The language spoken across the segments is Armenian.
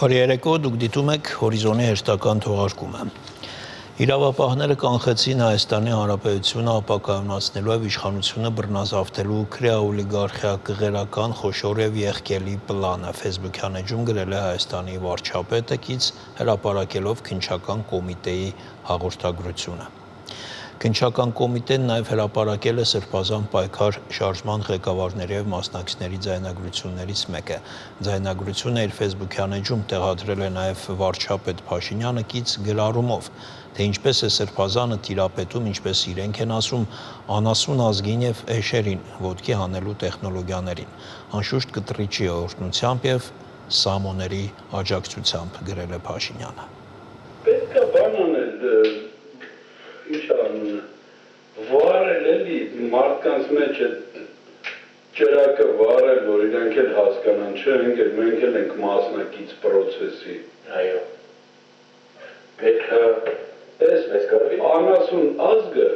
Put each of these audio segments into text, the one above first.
Բարերեկո, դուք դիտում եք Հորիզոնի հերթական թողարկումը։ Իրավապահները կանխեցին Հայաստանի Հանրապետությունը ապակայունացնելու եւ իշխանությունը բռնազավթելու քրեաօլիգարխիա կղերական խոշոր եւ եղկելի պլանը Facebook-յան էջում գրել է Հայաստանի վարչապետը կից հրապարակելով քննչական կոմիտեի հաղորդագրությունը։ Քննչական կոմիտեն նաև հրապարակել է Սրբազան պայքար շարժման ղեկավարների եւ մասնակիցների ձայնագրություններից մեկը։ Ձայնագրությունը իր Facebook-յան էջում տեղադրել է նաև վարչապետ Փաշինյանը կից գրառումով, թե ինչպես է Սրբազանը տիրապետում, ինչպես իրենք են ասում, անասուն ազգին եւ էշերին, ոտքի հանելու տեխնոլոգիաներին, անշուշտ կտրիչի օրհնությամբ եւ սամոների աջակցությամբ գրել է Փաշինյանը։ Պետք է բան անել վարել էլի մարդկանց մեջ այդ ճրակը վարել, որ իրանք էլ հասկանան, չէ, մենք էլ ենք մասնակից պրոցեսի։ Այո։ Պետք է մեզ կարելի անասուն ազգը,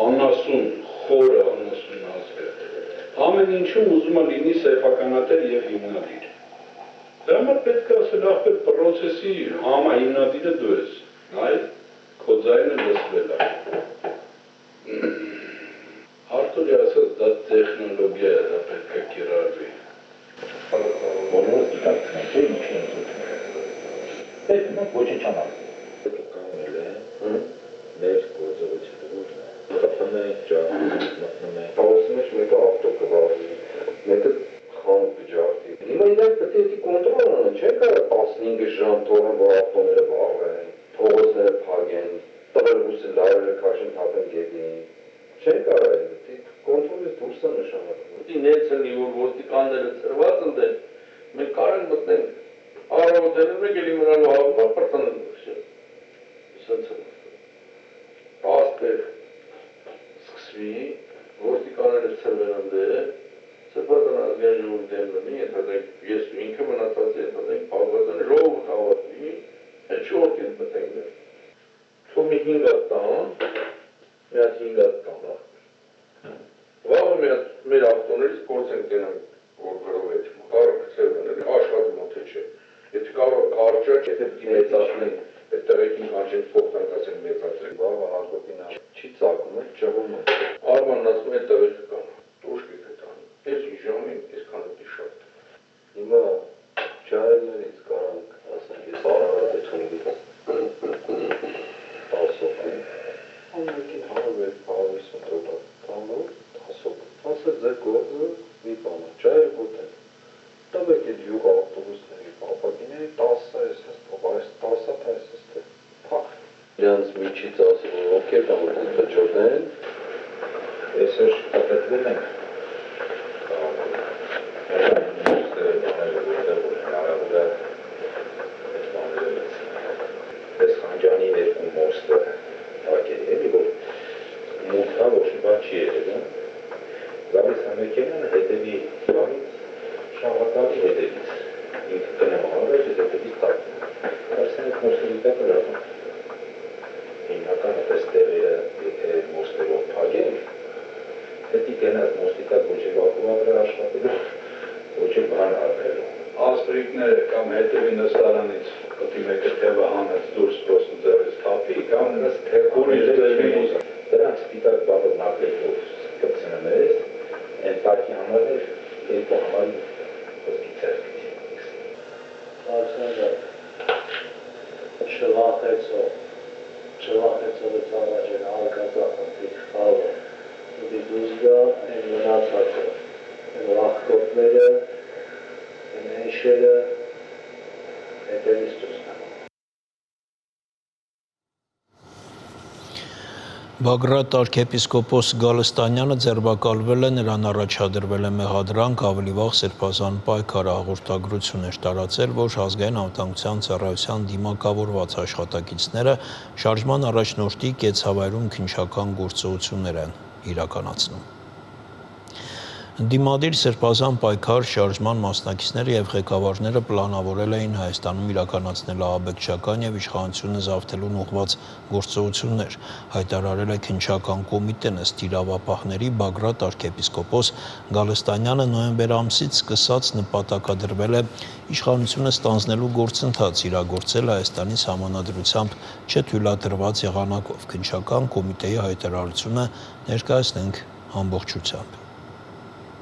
անասուն խորը անասուն ազգը, ամեն ինչում ուզում է լինի սեփականատեր եւ հիմնադիր։ Դա համար պետք է ասել ախպեր պրոցեսի համահիմնադիրը դու ես, այ քո ձայնը լսվել է։ Արտուրի ասած դա տեխնոլոգիա է, դա պետք է կիրառվի։ Բոլորը դիտարկում չէ ինչի են զուտում։ Պետք մենք ոչինչ անալ։ Կանել է, մեր գործողությունը խփում է, ջահում է։ Պարոսի մեջ մեկը ավտո կվարվի, մեկը խանութ կջարդի։ Հիմա իրանք պետք է կոնտրոլ անեն, չեն կարող 15 ժամ թողեն, որ ավտոները վառվեն, փողոցները փակեն, տղերուկը լարերը քաշեն թափեն գետին։ Չեն կարող է, կոնտրոլից դուրս է նշանակում։ Նեցնի, որ ոստիկանները ծրված ընդեն, մենք կարող ենք մտնենք առավոտելում եք էլի մնալու հավումա պրտանեն դուրս։ Սենց է։ Պաստեր սկսվի, ոստիկանները ծրվեն ընդեն, Սրբազան ազգային ժողովի դեմ լինի, ենթադրենք ես ու ինքը մնացած ենթադրենք պահվածան ժողովը հավատվի, այդ շորտ են մտենք դեր։ Թո մի 5 հատ տան, մի հատ 5 հատ տան Վաղը մեր ավտոներից փորձ ենք տենանք, որ գրով է, կարը կծերվեն, աշխատում է թե չէ։ Եթե կարող կարճակ, եթե պիտի մեծացնենք, այդ տեղեքին կանչենք փոխտանք ասենք մեծացրենք, վաղը հարկոտին չի ծակում է, ճղում է։ Արմանն ասում է այդ տեղեքը կան, տոշկիկ է տանում, ես ժամին, ես կանոտի շատ։ Հիմա ճայրներից կարանք, ասենք, ես արարատությունից տասով եմ, ամենքին հարով է պահավիսում տրոտակ տանով, ասել ձեր գործը մի բան է, ճայր գոտեն, տվեք էդ յուղ ավտոբուսների պապակիների 10 այսպես փոխարես 10 այսպես թե փախ։ Իրանց միջից ասել, որ ովքեր կան որ դժոխեն, այսօր շփոթվել ենք։ Այս խանջանի երկու մոստը ակել էլի որ մուտքա ոչ մի բան չի եղել, Գալիս համեկենանը հետևի բանից, շաղակալի հետևից, ինքը կնեմ առաջ, ես հետևից տակում։ Կարսեն այդ մոստերի տակը լավն։ Հիմնական այդպես տեղերը, եթե մոստերով պագել, հետի կենած մոստի տակ ոչ էլ վակուվատր աշխատելու, ոչ էլ բան արկելու։ Ասպրիկները կամ հետևի նստարանից կտի մեկը թևը հանեց դուրս պրոսն ձերից թափի, կամ նս թևուրից ձերից Դրանք սպիտակ բաղր նակելով կպցնեմ ես, Են պարկի համար էր, երկու համար խոսքի ծերկից։ Աշնանը շլախեցով է ծավաճեն արկածախնդիր խաղը, ուտի դուզգա են մնացածը, են լախկոտները, են էշերը, հետևից դուսնա։ Բագրատ արքեպիսկոպոս Գալստանյանը ձերբակալվել է, նրան առաջադրվել է մեղադրանք, ավելի վաղ Սրբազան պայքարը հաղորդագրություն էր տարածել, որ ազգային անվտանգության ծառայության դիմակավորված աշխատակիցները շարժման առաջնորդի կեցավայրում քննչական գործողություններ են իրականացնում։ Դիմադիր սրբազան պայքար շարժման մասնակիցները եւ ղեկավարները պլանավորել էին Հայաստանում իրականացնել ահաբեկչական եւ իշխանությունը զավթելուն ուղղված գործողություններ, հայտարարել է Քննչական կոմիտեն, ըստ իրավապահների Բագրատ arczepiskopos Գալստանյանը նոյեմբեր ամսից սկսած նպատակադրվել է իշխանությունը ստանձնելու գործընթաց իրագործել Հայաստանի Սահմանադրությամբ չթույլատրված եղանակով։ Քննչական կոմիտեի հայտարարությունը ներկայացնենք ամբողջությամբ։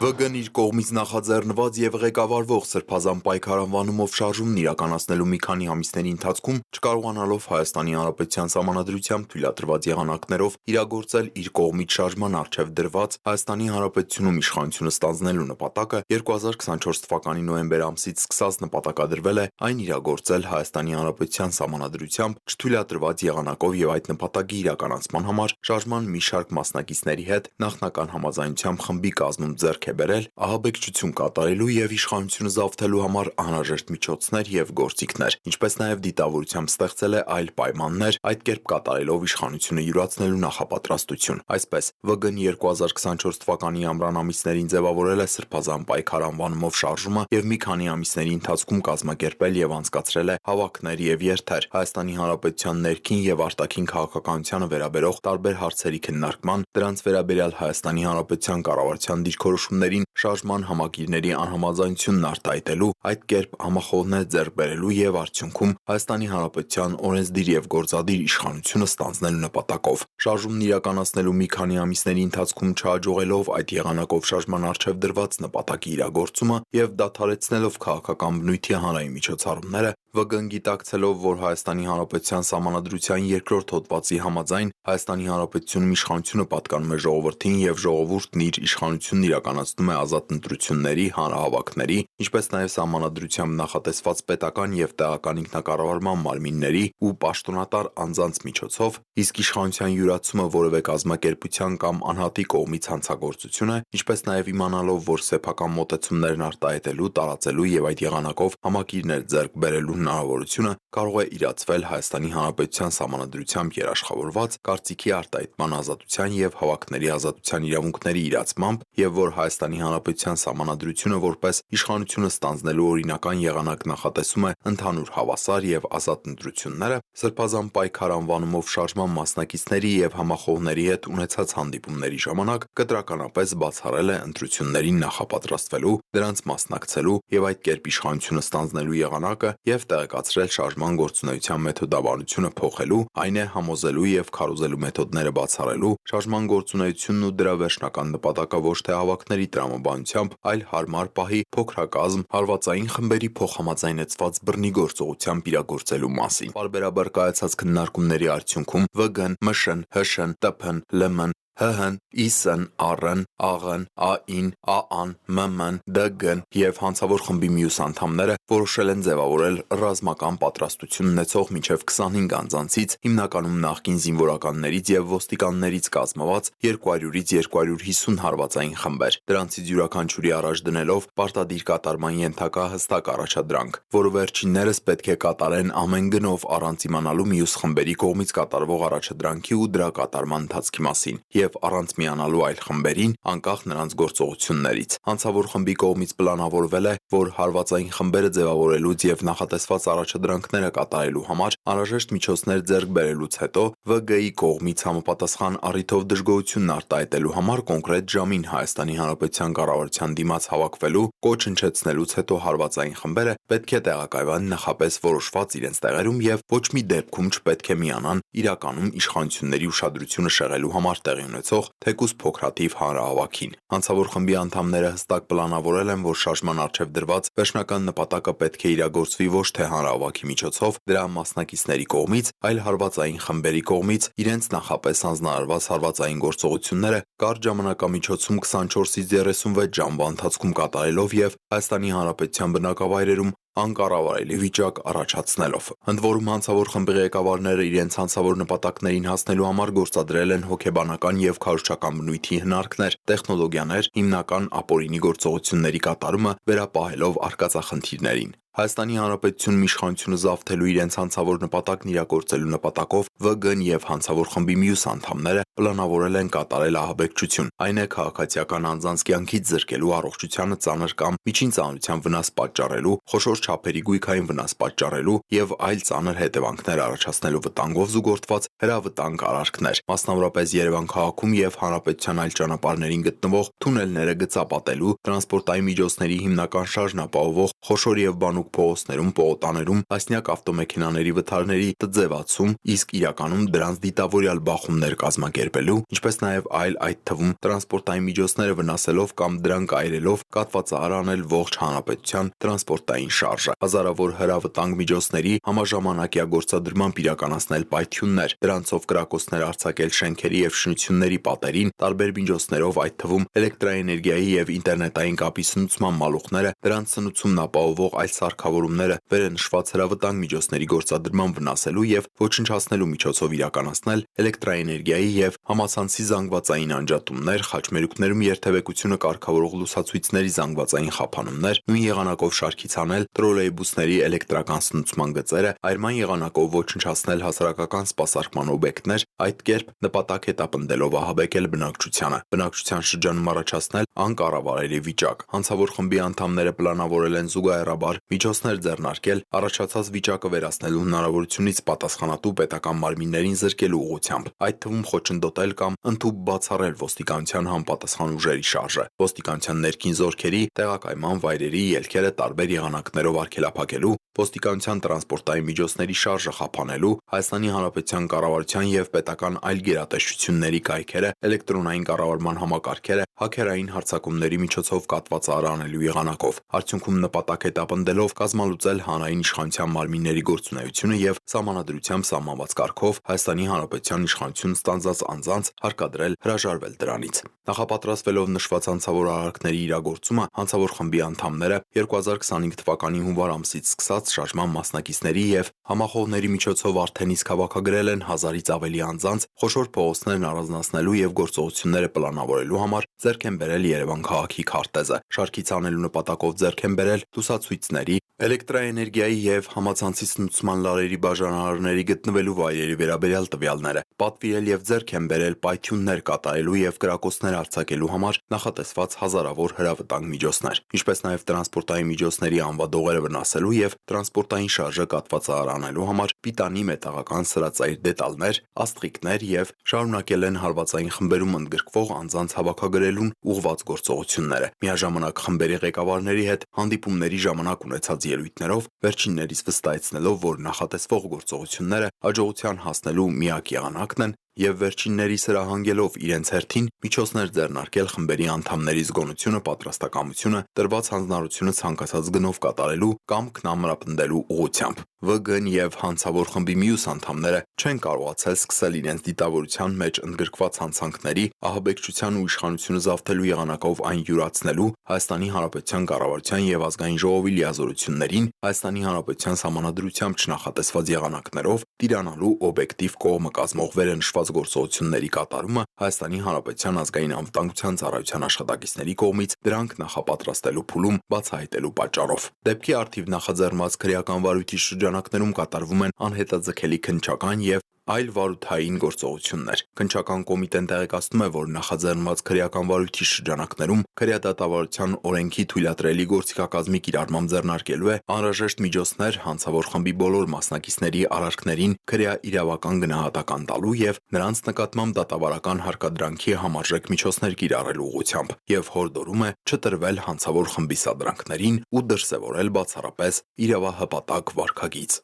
ՎԳ-ն իր կողմից նախաձեռնված եւ ղեկավարվող սրբազան պայքար անվանումով շարժումն իրականացնելու մի քանի ամիսների ընթացքում չկարողանալով Հայաստանի Հանրապետության Սահմանադրությամբ թույլատրված եղանակներով իրագործել իր կողմից շարժման առջև դրված Հայաստանի Հանրապետությունում իշխանությունը ստանձնելու նպատակը 2024 թվականի նոյեմբեր ամսից սկսած նպատակադրվել է այն իրագործել Հայաստանի Հանրապետության Սահմանադրությամբ չթույլատրված եղանակով եւ այդ նպատակի իրականացման համար շարժման մի շարք մասնակիցների հետ նախնական համաձայնությամբ խմբի կազմում ձեռք բերել ահաբեկչություն կատարելու եւ իշխանությունը զավթելու համար անհրաժեշտ միջոցներ եւ գործիքներ, ինչպես նաեւ դիտավորությամբ ստեղծել է այլ պայմաններ, այդ կերպ կատարելով իշխանությունը յուրացնելու նախապատրաստություն։ Այսպես, ՎԳ-ն 2024 թվականի ամռան ամիսներին ձևավորել է սրբազան պայքար անվանումով շարժումը եւ մի քանի ամիսների ընթացքում կազմակերպել եւ անցկացրել է հավաքներ եւ երթեր Հայաստանի Հանրապետության ներքին եւ արտաքին քաղաքականությանը վերաբերող տարբեր հարցերի քննարկման, դրանց վերաբերյալ Հայաստանի Հանրապետության կառավարության դիրքորոշումներին շարժման համակիրների անհամաձայնությունն արտահայտելու, այդ կերպ համախոհներ ձեռք բերելու եւ արդյունքում Հայաստանի Հանրապետության օրենսդիր եւ գործադիր իշխանությունը ստանձնելու նպատակով։ Շարժումն իրականացնելու մի քանի ամիսների ընթացքում չհաջողելով այդ եղանակով շարժման առջև դրված նպատակի իրագործումը եւ դադարեցնելով քաղաքական բնույթի հանրային միջոցառումները, ՎԳ-ն գիտակցելով, որ Հայաստանի Հանրապետության Սահմանադրության երկրորդ հոդվածի համաձայն Հայաստանի Հանրապետությունում իշխանությունը պատկանում է ժողովրդին եւ ժողովուրդն իր իշխանությունն իրականացնում է ազատ ընտրությունների, հանրահավաքների, ինչպես նաեւ Սահմանադրությամբ նախատեսված պետական եւ տեղական ինքնակառավարման մարմինների ու պաշտոնատար անձանց միջոցով, իսկ իշխանության յուրացումը որևէ կազմակերպության կամ անհատի կողմից հանցագործություն է, ինչպես նաեւ իմանալով, որ սեփական մոտեցումներն արտահայտելու, տարածելու եւ այդ եղանակով համակիրներ ձեռք բերելու հնարավորությունը կարող է իրացվել Հայաստանի Հանրապետության Սահմանադրությամբ երաշխավորված կարծիքի արտահայտման ազատության եւ հավաքների ազատության իրավունքների իրացմամբ եւ որ Հայաստանի Հանրապետության Սահմանադրությունը որպես իշխանությունը ստանձնելու օրինական եղանակ նախատեսում է ընդհանուր հավասար եւ ազատ ընտրությունները, սրբազան պայքար անվանումով շարժման մասնակիցների եւ համախոհների հետ ունեցած հանդիպումների ժամանակ կտրականապես բացառել է ընտրություններին նախապատրաստվելու, դրանց մասնակցելու եւ այդ կերպ իշխանությունը ստանձնելու եղանակը եւ տեղեկացրել շարժման գործունեության մեթոդաբանությունը փոխելու, այն է համոզելու եւ քարոզելու մեթոդները բացառելու, շարժման գործունեությունն ու դրա վերջնական նպատակը ոչ թե հավաքների տրամաբանությամբ, այլ հարմար պահի փոքրակազմ հարվածային խմբերի փոխհամաձայնեցված բռնի գործողությամբ իրագործելու մասին։ Պարբերաբար կայացած քննարկումների արդյունքում ՎԳ-ն, ՄՇ-ն, ՀՇ-ն, ՏՓ-ն, ԼՄ-ն, ՀՀ-ն, ԻՍ-ն, ԱՌ-ն, ԱՂ-ն, ԱԻ-ն, ԱԱ-ն, ՄՄ-ն, ԴԳ-ն եւ հանցավոր խմբի մյուս անդամները որոշել են ձևավորել ռազմական պատրաստություն ունեցող մինչև 25 անձանցից, հիմնականում նախկին զինվորականներից եւ ոստիկաններից կազմված 200-ից 250 հարվածային խմբեր։ Դրանցից յուրաքանչյուրի առաջ դնելով պարտադիր կատարման ենթակա հստակ առաջադրանք, որը վերջիններս պետք է կատարեն ամեն գնով առանց իմանալու մյուս խմբերի կողմից կատարվող առաջադրանքի ու դրա կատարման ընթացքի մասին եւ առանց միանալու այլ խմբերին, անկախ նրանց գործողություններից։ Հանցավոր խմբի կողմից պլանավորվել է, որ հարվածային խմբերը ձևավորելուց եւ նախատեսված առաջադրանքները կատարելու համար անհրաժեշտ միջոցներ ձեռք բերելուց հետո ՎԳ-ի կողմից համապատասխան առիթով դժգոհությունն արտահայտելու համար կոնկրետ ժամին Հայաստանի Հանրապետության կառավարության դիմաց հավաքվելու, կոչ հնչեցնելուց հետո հարվածային խմբերը պետք է տեղակայվեն նախապես որոշված իրենց տեղերում եւ ոչ մի դեպքում չպետք է միանան իրականում իշխանությունների ուշադրությունը շեղելու համար տեղի ունեցող թեկուզ փոքրաթիվ հանրահավաքին։ Հանցավոր խմբի անդամները հստակ պլանավորել են, որ շարժման առջև դրված վերջնական նպատակը պետք է իրագործվի ոչ թե հանրահավաքի միջոցով, դրա մասնակիցների կողմից, այլ հարվածային խմբերի կողմից իրենց նախապես հանձնարարված հարվածային գործողությունները կարճ ժամանակամիջոցում 24-ից 36 ժամվա ընթացքում կատարելով եւ Հայաստանի Հանրապետության բնակավայրերում անկառավարելի վիճակ առաջացնելով։ Ընդ որում հանցավոր խմբի ղեկավարները իրենց հանցավոր նպատակներին հասնելու համար գործադրել են հոգեբանական եւ քարոզչական բնույթի հնարքներ, տեխնոլոգիաներ, հիմնական ապօրինի գործողությունների կատարումը վերապահելով արկածախնդիրներին։ Հայաստանի Հանրապետությունում իշխանությունը զավթելու իրենց հանցավոր նպատակն իրագործելու նպատակով ՎԳ-ն եւ հանցավոր խմբի մյուս անդամները պլանավորել են կատարել ահաբեկչություն, այն է քաղաքացիական անձանց կյանքից զրկելու, առողջությանը ծանր կամ միջին ծանրության վնաս պատճառելու, խոշոր չափերի գույքային վնաս պատճառելու եւ այլ ծանր հետևանքներ առաջացնելու վտանգով զուգորդված հրավտանգ արարքներ, մասնավորապես Երևան քաղաքում եւ հանրապետության այլ ճանապարհներին գտնվող թունելները գծապատելու, տրանսպորտային միջոցների հիմնական շարժն ապահովող խոշոր եւ բանուկ փողոցներում, պողոտաներում, տասնյակ ավտոմեքենաների վթարների տձևացում, իսկ իրականում դրանց դիտավորյալ բախումներ կազմակերպելու, ինչպես նաեւ այլ այդ թվում տրանսպորտային միջոցները վնասելով կամ դրանք այրելով կատվածահար անել ողջ հանրապետության տրանսպորտային շարժը, հազարավոր հրավտանգ միջոցների համաժամանակյա գործադրմամբ իրականացնել պայթյուններ, դրանցով կրակոցներ արձակել շենքերի եւ շինությունների պատերին, տարբեր միջոցներով, այդ թվում էլեկտրաէներգիայի եւ ինտերնետային կապի սնուցման մալուխները, դրանց սնուցումն ապահովող այլ սարքավորումները վերենշված հրավտանգ միջոցների գործադրման վնասելու եւ ոչնչացնելու միջոցով իրականացնել էլեկտրաէներգիայի եւ համացանցի զանգվածային անջատումներ, խաչմերուկներում երթևեկությունը կարգավորող լուսացույցների զանգվածային խափանումներ, նույն եղանակով շարքից անել տրոլեյբուսների էլեկտրական սնուցման գծերը, այրման եղանակով ոչնչացնել հասարակական սպասարկման օբյեկտներ, այդ կերպ նպատակ հետապնդելով ահաբեկել բնակչությանը, բնակչության շրջանում առաջացնել անկառավարելի վիճակ։ Հանցավոր խմբի անդամները պլանավորել են զուգահեռաբար միջոցներ ձեռնարկել առաջացած վիճակը վերացնելու հնարավորությունից պատասխանատու պետական մարմիններին զրկելու ուղղությամբ, այդ թվում խոչընդոտել կամ ընդհուպ բացառել ոստիկանության համապատասխան ուժերի շարժը, ոստիկանության ներքին զորքերի տեղակայման վայրերի ելքերը տարբեր եղանակներով արգելափակելու, ոստիկանության տրանսպորտային միջոցների շարժը խափանելու, Հայաստանի Հանրապետության կառավարության եւ պետական այլ գերատեսչությունների կայքերը, էլեկտրոնային կառավարման համակարգերը հաքերային հարձակումների միջոցով կատվածահար անելու եղանակով, արդյունքում նպատակ հետապնդելով կազմալուծել հանրային իշխանության մարմինների գործունեությունը եւ սահմանադրությամբ սահմանված կարգով Հայաստանի Հանրապետության իշխանություն ստանձած անձանց հարկադրել հրաժարվել դրանից։ Նախապատրաստվելով նշված հանցավոր արարքների իրագործումը, հանցավոր խմբի անդամները 2025 թվականի հունվար ամսից սկսած շարժման մասնակիցների եւ համախոհների միջոցով արդեն իսկ հավաքագրել են 1000-ից ավելի անձանց խոշոր փողոցներն առանձնացնելու եւ գործողությունները պլանավորելու համար ձեռք են բերել Երևան քաղաքի քարտեզը, շարքից անելու նպատակով ձեռք են բերել լուսացույցների, էլեկտրաէներգիայի եւ համացանցի սնուցման լարերի բաժանարարների գտնվելու վայրերի վերաբերյալ տվյալները, պատվիրել եւ ձեռք են բերել պայթյուններ կատարելու եւ կրակոցներ արձակելու համար նախատեսված հազարավոր հրավտանգ միջոցներ, ինչպես նաեւ տրանսպորտային միջոցների անվադողերը վնասելու եւ տրանսպորտային շարժը կատվածահար անելու համար պիտանի մետաղական սրածայր դետալներ, աստղիկներ եւ շարունակել են հարվածային խմբերում ընդգրկվող անձանց հավաքագրելուն ուղղված գործողությունները։ Միաժամանակ խմբերի ղեկավարների հետ հանդիպումների ժամանակ ունեցած ելույթներով վերջիններից վստահեցնելով, որ նախատեսվող գործողությունները հաջողության հասնելու միակ եղանակն են եւ վերջինների սրահանգելով իրենց հերթին միջոցներ ձեռնարկել խմբերի անդամների զգոնությունը, պատրաստակամությունը, տրված հանձնարարությունը ցանկացած գնով կատարելու կամ քնամրապնդելու ուղղությամբ։ ՎԳ-ն եւ հանցավոր խմբի մյուս անդամները չեն կարողացել սկսել իրենց դիտավորության մեջ ընդգրկված հանցանքների, ահաբեկչության ու իշխանությունը զավթելու եղանակով այն յուրացնելու Հայաստանի Հանրապետության կառավարության եւ ազգային ժողովի լիազորություններին, Հայաստանի Հանրապետության սահմանադրությամբ չնախատեսված եղանակներով տիրանալու օբյեկտիվ կողմը կազմող վերենշված գործողությունների կատարումը Հայաստանի Հանրապետության ազգային անվտանգության ծառայության աշխատակիցների կողմից դրանք նախապատրաստելու փուլում բացահայտելու պատճառով։ Դեպքի առթիվ նախաձեռնված քրեական վարույթի շրջանակներում կատարվում են անհետաձգելի քննչական եւ այլ վարութային գործողություններ։ Քննչական կոմիտեն տեղեկացնում է, որ նախաձեռնված քրեական վարույթի շրջանակներում քրեադատավարության օրենքի թույլատրելի գործիքակազմի կիրառմամբ ձեռնարկելու է անհրաժեշտ միջոցներ հանցավոր խմբի բոլոր մասնակիցների արարքներին քրեա իրավական գնահատական տալու եւ նրանց նկատմամբ դատավարական հարկադրանքի համարժեք միջոցներ կիրառելու ուղղությամբ եւ հորդորում է չտրվել հանցավոր խմբի սադրանքներին ու դրսեւորել բացառապես իրավահպատակ վարքագիծ։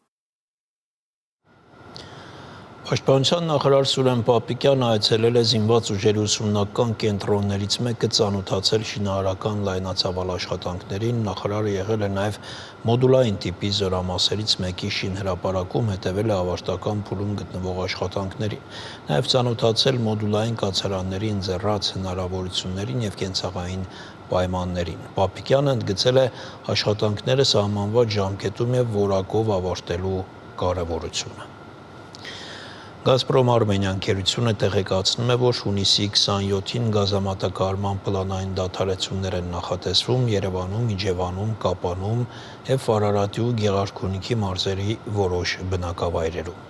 Պաշտպանության նախարար Սուրեն Պապիկյանը այցելել է զինված ուժերի ուսումնական կենտրոններից մեկը ծանոթացել շինարարական լայնածավալ աշխատանքներին, նախարարը եղել է նաև մոդուլային տիպի զորամասերից մեկի շինհրապարակում, հետևել է ավարտական փուլում գտնվող աշխատանքներին, նաև ծանոթացել մոդուլային կացարանների ընձեռած հնարավորություններին եւ կենցաղային պայմաններին։ Պապիկյանը ընդգծել է աշխատանքները սահմանված ժամկետում եւ որակով ավարտելու կարևորությունը։ Գազպրոմ Արմենիա ընկերությունը տեղեկացնում է, որ հունիսի 27-ին գազամատակարարման պլանային դադարեցումներ են նախատեսվում Երևանում, Իջևանում, Կապանում եւ Արարատի ու Գեղարքունիքի մարզերի որոշ բնակավայրերում։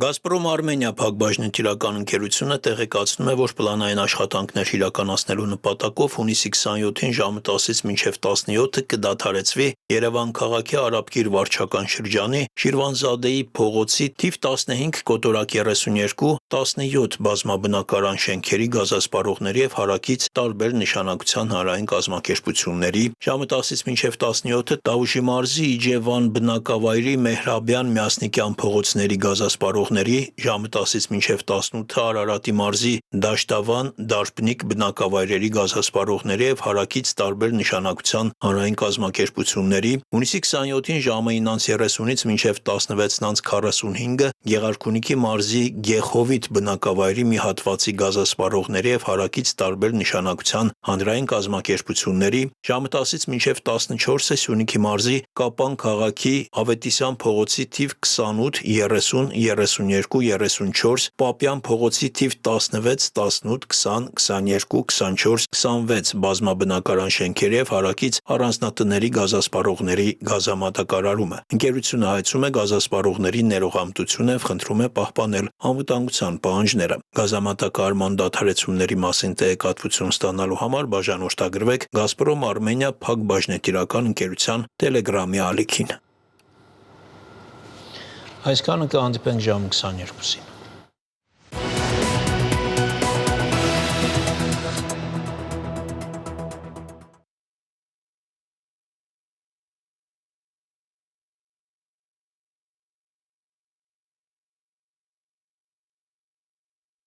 Գազպրոմ Արմենիա փակbaşնետիրական ընկերությունը տեղեկացնում է, որ պլանային աշխատանքներ իրականացնելու նպատակով հունիսի 27-ին ժամը 10-ից մինչև 17-ը կդադարեցվի Երևան քաղաքի Արաբկիր վարչական շրջանի Շիրվանզադեի փողոցի թիվ 15 կոտորակ 32, 17 բազմաբնակարան շենքերի գազասպառողների եւ հարակից տարբեր նշանակության հանրային կազմակերպությունների, ժամը 10-ից մինչև 17-ը Տավուշի մարզի Իջևան բնակավայրի Մեհրաբյան Միասնիկյան փողոցների գազասպառողների, ժամը 10-ից մինչև 18-ը Արարատի մարզի Դաշտավան, Դարբնիկ բնակավայրերի գազասպառողների եւ հարակից տարբեր նշանակության հանրային կազմակերպությունների, հունիսի 27-ին ժամը 9:30-ից մինչև 16:45-ը Գեղարքունիքի մարզի Գեխովիտ բնակավայրի մի հատվածի գազասպառողների եւ հարակից տարբեր նշանակության հանրային կազմակերպությունների, ժամը 10-ից մինչև 14-ը Սյունիքի մարզի Կապան քաղաքի Ավետիսյան փողոցի թիվ 28, 30, 32, 34, Պապյան փողոցի թիվ 16, 18, 20, 22, 24, 26 բազմաբնակարան շենքերի եւ հարակից առանձնատների գազասպառողների գազամատակարարումը։ Ընկերությունը հայցում է գազասպառողների ներողամտություն եւ խնդրում է պահպանել անվտանգության պահանջները։ Գազամատակարարման դադարեցումների մասին տեղեկատվություն ստանալու համար բաժանորդագրվեք Գազպրոմ Արմենիա փակbaşնետիրական ընկերության Telegram-ի ալիքին։ Այսքանը կհանդիպենք ժամը 22-ին։